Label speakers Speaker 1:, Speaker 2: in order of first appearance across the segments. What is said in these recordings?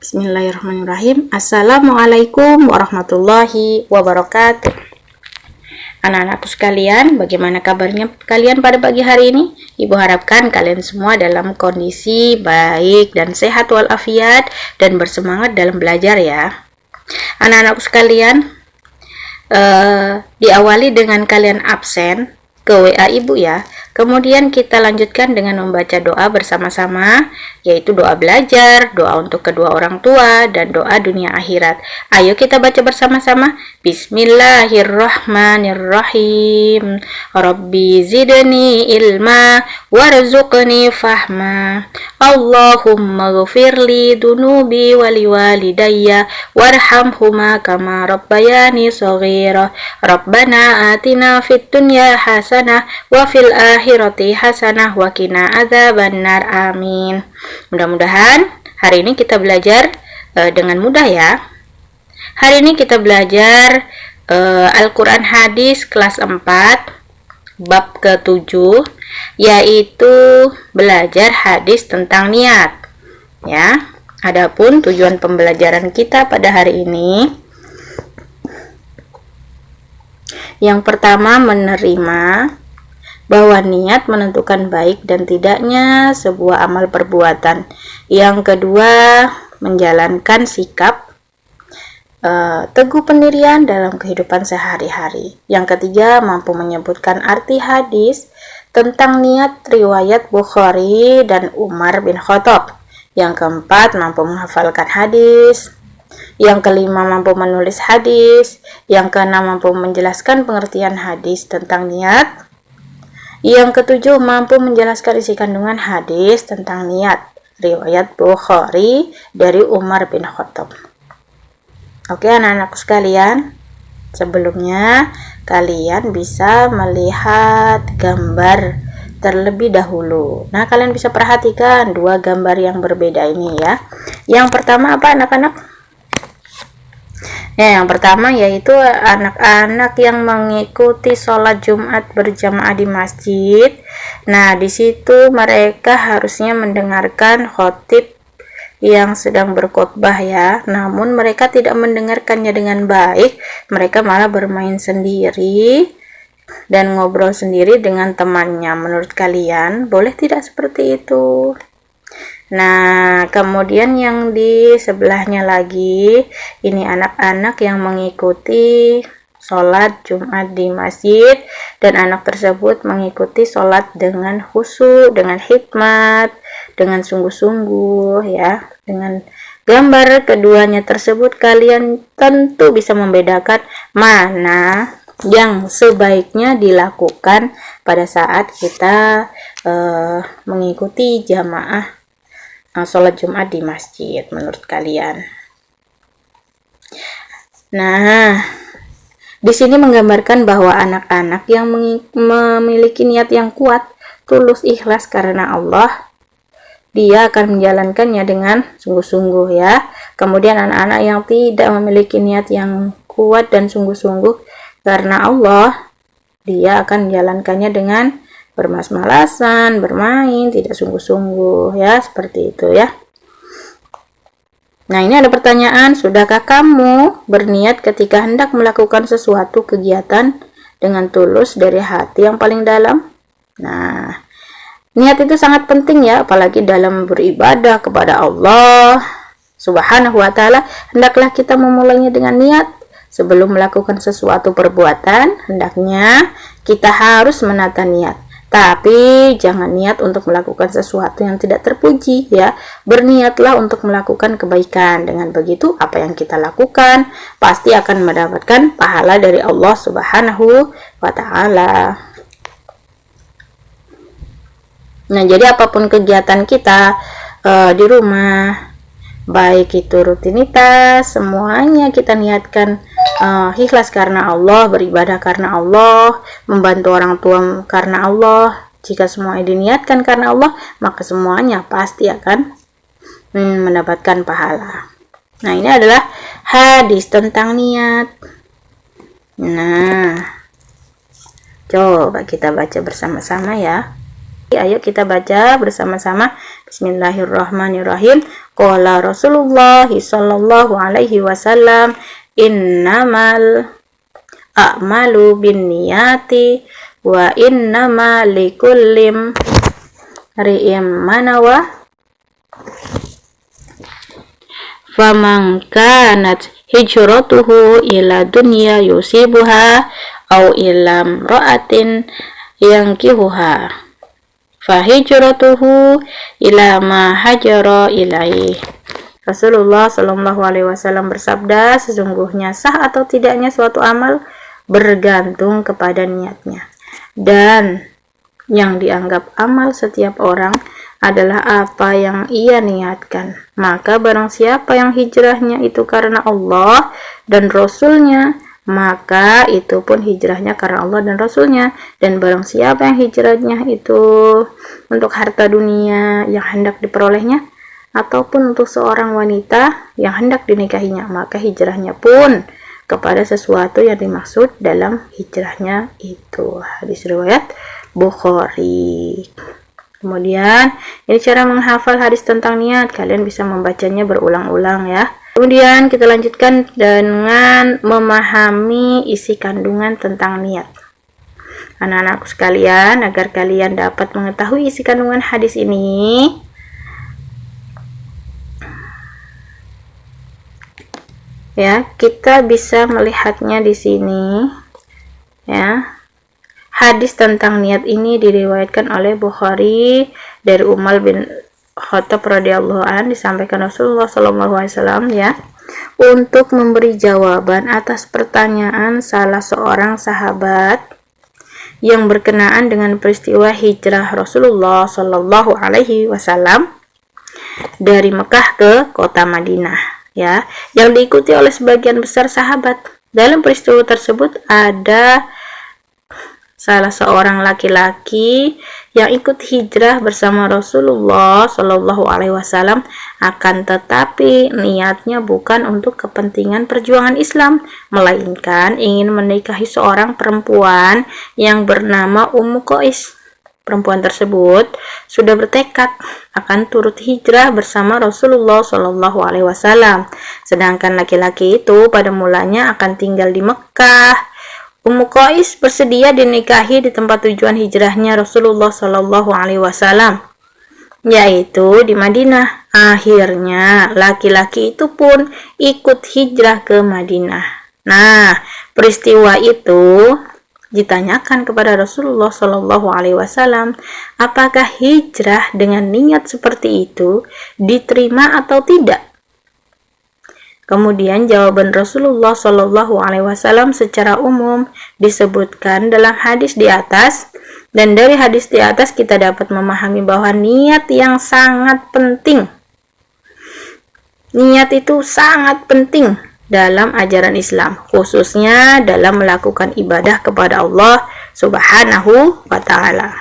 Speaker 1: Bismillahirrahmanirrahim. Assalamualaikum warahmatullahi wabarakatuh. Anak-anakku sekalian, bagaimana kabarnya kalian pada pagi hari ini? Ibu harapkan kalian semua dalam kondisi baik dan sehat walafiat dan bersemangat dalam belajar ya. Anak-anakku sekalian, diawali dengan kalian absen ke WA ibu ya. Kemudian kita lanjutkan dengan membaca doa bersama-sama, yaitu doa belajar, doa untuk kedua orang tua, dan doa dunia akhirat. Ayo kita baca bersama-sama. Bismillahirrahmanirrahim. Rabbi zidni ilma warzuqni fahma. Allahumma ghfirli dunubi wali walidayya warhamhuma kama rabbayani shaghira. Rabbana atina fid dunya hasanah wa fil akhirati hasanah wa qina adzabannar. Amin. Mudah-mudahan hari ini kita belajar dengan mudah ya. Hari ini kita belajar Al-Quran Hadis kelas 4 bab ke-7, yaitu belajar hadis tentang niat ya. Adapun tujuan pembelajaran kita pada hari ini, yang pertama, menerima bahwa niat menentukan baik dan tidaknya sebuah amal perbuatan. Yang kedua, menjalankan sikap teguh pendirian dalam kehidupan sehari-hari. Yang ketiga, mampu menyebutkan arti hadis tentang niat riwayat Bukhari dan Umar bin Khattab. Yang keempat, mampu menghafalkan hadis. Yang kelima, mampu menulis hadis. Yang keenam, mampu menjelaskan pengertian hadis tentang niat. Yang ketujuh, mampu menjelaskan isi kandungan hadis tentang niat riwayat Bukhari dari Umar bin Khattab. Oke anak-anakku sekalian, sebelumnya kalian bisa melihat gambar terlebih dahulu. Nah, kalian bisa perhatikan dua gambar yang berbeda ini ya. Yang pertama apa anak-anak? Ya, yang pertama yaitu anak-anak yang mengikuti sholat Jumat berjamaah di masjid. Nah, di situ mereka harusnya mendengarkan khotib yang sedang berkhotbah ya. Namun mereka tidak mendengarkannya dengan baik. Mereka malah bermain sendiri dan ngobrol sendiri dengan temannya. Menurut kalian, boleh tidak seperti itu? Nah, kemudian yang di sebelahnya lagi, ini anak-anak yang mengikuti sholat Jumat di masjid, dan anak tersebut mengikuti sholat dengan khusyuk, dengan hikmat, dengan sungguh-sungguh ya. Dengan gambar keduanya tersebut, kalian tentu bisa membedakan mana yang sebaiknya dilakukan pada saat kita mengikuti jamaah sholat Jumat di masjid menurut kalian. Nah, di sini menggambarkan bahwa anak-anak yang memiliki niat yang kuat, tulus, ikhlas karena Allah, dia akan menjalankannya dengan sungguh-sungguh ya. Kemudian anak-anak yang tidak memiliki niat yang kuat dan sungguh-sungguh karena Allah, dia akan menjalankannya dengan bermalas-malasan, bermain, tidak sungguh-sungguh ya, seperti itu ya. Nah, ini ada pertanyaan, sudahkah kamu berniat ketika hendak melakukan sesuatu kegiatan dengan tulus dari hati yang paling dalam? Nah, niat itu sangat penting ya, apalagi dalam beribadah kepada Allah Subhanahu wa ta'ala. Hendaklah kita memulainya dengan niat. Sebelum melakukan sesuatu perbuatan, hendaknya kita harus menata niat. Tapi jangan niat untuk melakukan sesuatu yang tidak terpuji ya. Berniatlah untuk melakukan kebaikan. Dengan begitu apa yang kita lakukan pasti akan mendapatkan pahala dari Allah Subhanahu wa ta'ala. Nah, jadi apapun kegiatan kita di rumah, baik itu rutinitas, semuanya kita niatkan ikhlas karena Allah, beribadah karena Allah, membantu orang tua karena Allah. Jika semua diniatkan karena Allah, maka semuanya pasti akan mendapatkan pahala. Nah, ini adalah hadis tentang niat. Nah, coba kita baca bersama-sama ya. Ayo kita baca bersama-sama. Bismillahirrahmanirrahim. Qala Rasulullah sallallahu alaihi wasallam, innamal a'malu binniyati wa innama likullim ri'im manawa faman kanat hijratuhu ila dunya yusibuha au ilam ra'atin yankihuha fahijratuhu ila ma hajara ilaih. Rasulullah Shallallahu Alaihi Wasallam bersabda, sesungguhnya sah atau tidaknya suatu amal bergantung kepada niatnya, dan yang dianggap amal setiap orang adalah apa yang ia niatkan. Maka barang siapa yang hijrahnya itu karena Allah dan Rasulnya, maka itu pun hijrahnya karena Allah dan Rasulnya. Dan barang siapa yang hijrahnya itu untuk harta dunia yang hendak diperolehnya, ataupun untuk seorang wanita yang hendak dinikahinya, maka hijrahnya pun kepada sesuatu yang dimaksud dalam hijrahnya itu. Hadis riwayat Bukhari. Kemudian ini cara menghafal hadis tentang niat. Kalian bisa membacanya berulang-ulang ya. Kemudian kita lanjutkan dengan memahami isi kandungan tentang niat. Anak-anakku sekalian, agar kalian dapat mengetahui isi kandungan hadis ini, ya, kita bisa melihatnya di sini. Ya. Hadis tentang niat ini diriwayatkan oleh Bukhari dari Umar bin Khattab radhiyallahu an, disampaikan Rasulullah sallallahu alaihi wasallam ya, untuk memberi jawaban atas pertanyaan salah seorang sahabat yang berkenaan dengan peristiwa hijrah Rasulullah sallallahu alaihi wasallam dari Mekah ke kota Madinah ya, yang diikuti oleh sebagian besar sahabat. Dalam peristiwa tersebut ada salah seorang laki-laki yang ikut hijrah bersama Rasulullah Shallallahu Alaihi Wasallam, akan tetapi niatnya bukan untuk kepentingan perjuangan Islam, melainkan ingin menikahi seorang perempuan yang bernama Ummu Qais. Perempuan tersebut sudah bertekad akan turut hijrah bersama Rasulullah Shallallahu Alaihi Wasallam, sedangkan laki-laki itu pada mulanya akan tinggal di Mekah. Ummu Qais bersedia dinikahi di tempat tujuan hijrahnya Rasulullah Shallallahu Alaihi Wasallam, yaitu di Madinah. Akhirnya laki-laki itu pun ikut hijrah ke Madinah. Nah, peristiwa itu ditanyakan kepada Rasulullah Shallallahu Alaihi Wasallam, apakah hijrah dengan niat seperti itu diterima atau tidak? Kemudian jawaban Rasulullah Shallallahu Alaihi Wasallam secara umum disebutkan dalam hadis di atas, dan dari hadis di atas kita dapat memahami bahwa niat yang sangat penting. Niat itu sangat penting dalam ajaran Islam, khususnya dalam melakukan ibadah kepada Allah Subhanahu wa Ta'ala.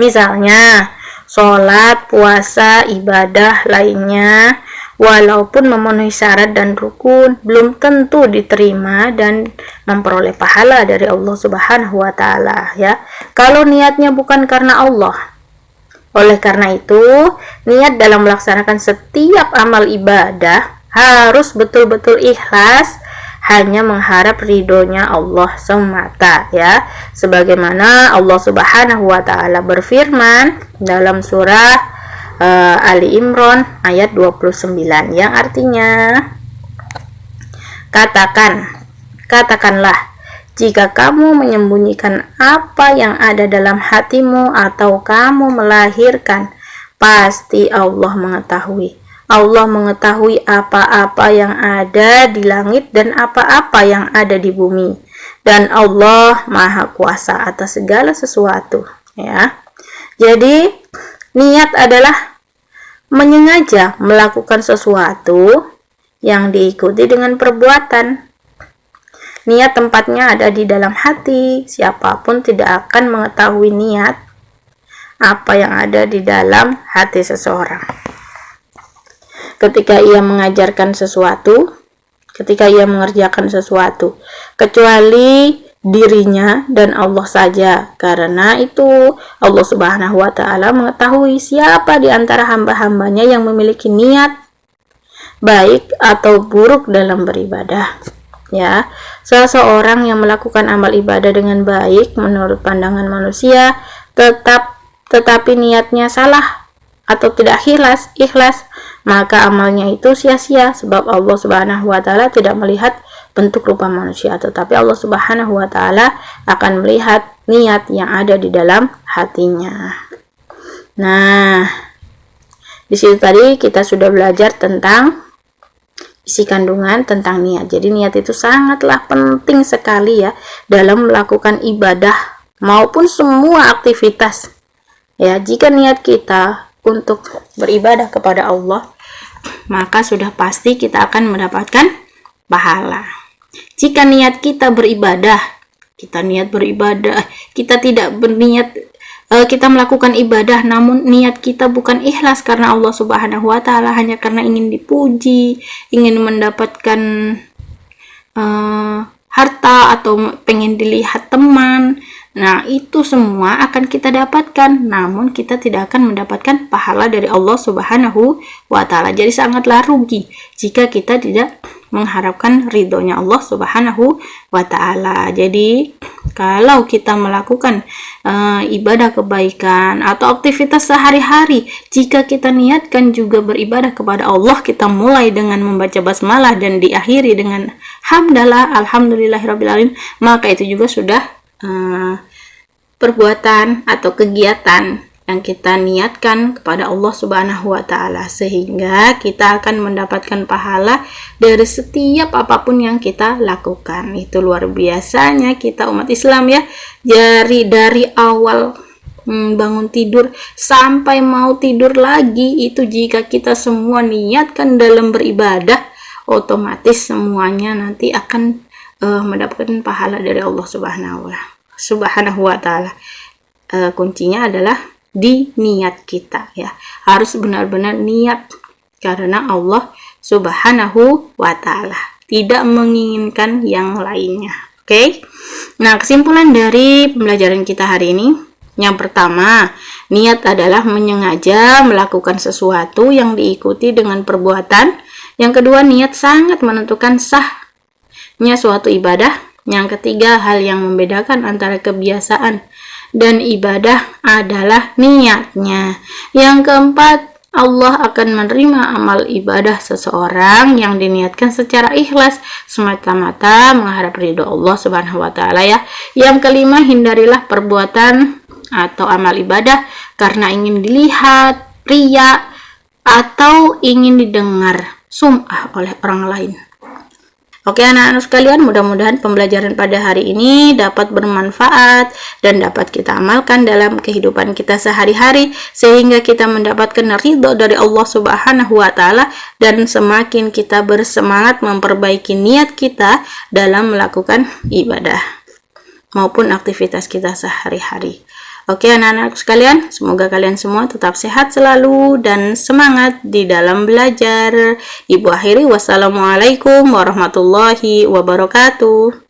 Speaker 1: Misalnya, sholat, puasa, ibadah lainnya, walaupun memenuhi syarat dan rukun, belum tentu diterima dan memperoleh pahala dari Allah Subhanahu wa Ta'ala ya, kalau niatnya bukan karena Allah. Oleh karena itu, niat dalam melaksanakan setiap amal ibadah harus betul-betul ikhlas, hanya mengharap ridhonya Allah semata ya, sebagaimana Allah Subhanahu wa Ta'ala berfirman dalam surah Ali Imran ayat 29 yang artinya, katakanlah, jika kamu menyembunyikan apa yang ada dalam hatimu atau kamu melahirkan, pasti Allah mengetahui. Allah mengetahui apa-apa yang ada di langit dan apa-apa yang ada di bumi, dan Allah Maha Kuasa atas segala sesuatu ya. Jadi niat adalah menyengaja melakukan sesuatu yang diikuti dengan perbuatan. Niat tempatnya ada di dalam hati. Siapapun tidak akan mengetahui niat apa yang ada di dalam hati seseorang. Ketika ia mengajarkan sesuatu, ketika ia mengerjakan sesuatu, kecuali dirinya dan Allah saja. Karena itu Allah Subhanahu wa taala mengetahui siapa di antara hamba-hambanya yang memiliki niat baik atau buruk dalam beribadah. Ya, seseorang yang melakukan amal ibadah dengan baik menurut pandangan manusia tetapi niatnya salah atau tidak ikhlas, maka amalnya itu sia-sia, sebab Allah Subhanahu wa taala tidak melihat bentuk rupa manusia, tetapi Allah Subhanahu wa taala akan melihat niat yang ada di dalam hatinya. Nah, di situ tadi kita sudah belajar tentang isi kandungan tentang niat. Jadi niat itu sangatlah penting sekali ya dalam melakukan ibadah maupun semua aktivitas. Ya, jika niat kita untuk beribadah kepada Allah, maka sudah pasti kita akan mendapatkan pahala. Jika niat kita beribadah, kita tidak berniat, kita melakukan ibadah namun niat kita bukan ikhlas karena Allah Subhanahu wa taala, hanya karena ingin dipuji, ingin mendapatkan harta atau pengen dilihat teman. Nah, itu semua akan kita dapatkan, namun kita tidak akan mendapatkan pahala dari Allah Subhanahu wa taala. Jadi sangatlah rugi jika kita tidak mengharapkan ridhonya Allah Subhanahu wa taala. Jadi kalau kita melakukan ibadah kebaikan atau aktivitas sehari-hari, jika kita niatkan juga beribadah kepada Allah, kita mulai dengan membaca basmalah dan diakhiri dengan hamdalah alhamdulillahirabbil alamin, maka itu juga sudah perbuatan atau kegiatan yang kita niatkan kepada Allah Subhanahu wa taala, sehingga kita akan mendapatkan pahala dari setiap apapun yang kita lakukan. Itu luar biasanya kita umat Islam ya. Dari awal bangun tidur sampai mau tidur lagi, itu jika kita semua niatkan dalam beribadah, otomatis semuanya nanti akan mendapatkan pahala dari Allah Subhanahu wa taala. Kuncinya adalah di niat kita ya, harus benar-benar niat karena Allah Subhanahu wa taala, tidak menginginkan yang lainnya. Oke. Nah, kesimpulan dari pembelajaran kita hari ini, yang pertama, niat adalah menyengaja melakukan sesuatu yang diikuti dengan perbuatan. Yang kedua, niat sangat menentukan sahnya suatu ibadah. Yang ketiga, hal yang membedakan antara kebiasaan dan ibadah adalah niatnya. Yang keempat, Allah akan menerima amal ibadah seseorang yang diniatkan secara ikhlas semata-mata mengharap ridho Allah Subhanahu wa taala ya. Yang kelima, hindarilah perbuatan atau amal ibadah karena ingin dilihat, riya, atau ingin didengar sum'ah oleh orang lain. Oke anak-anak sekalian, mudah-mudahan pembelajaran pada hari ini dapat bermanfaat dan dapat kita amalkan dalam kehidupan kita sehari-hari, sehingga kita mendapatkan ridho dari Allah Subhanahu wa taala dan semakin kita bersemangat memperbaiki niat kita dalam melakukan ibadah maupun aktivitas kita sehari-hari. Oke anak-anak sekalian, semoga kalian semua tetap sehat selalu dan semangat di dalam belajar. Ibu akhiri, wassalamualaikum warahmatullahi wabarakatuh.